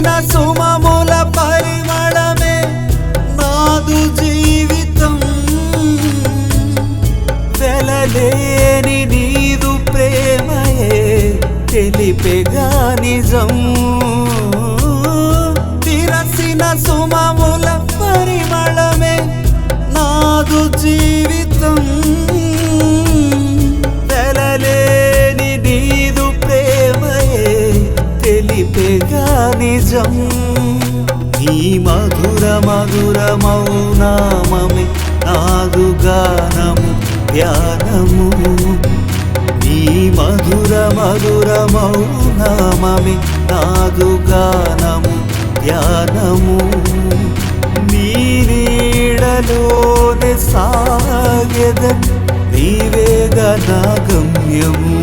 విరసిన సుమముల పరిమళమే నాదు జీవితం వెలలేని నీదు ప్రేమయే తెలిపెగా నిజం విరసిన సుమముల పరిమళమే నాదు జీవితం వెలలేని నీదు ప్రేమయే తెలిపెగా నిజం నీ మధుర మధుర మౌనామమే నాదు గానము ధ్యానము నీ మధుర మధుర మౌనామమే నాదు గానము ధ్యానము నీ నీడలోనే సాగెద నీవేగా నా గమ్యము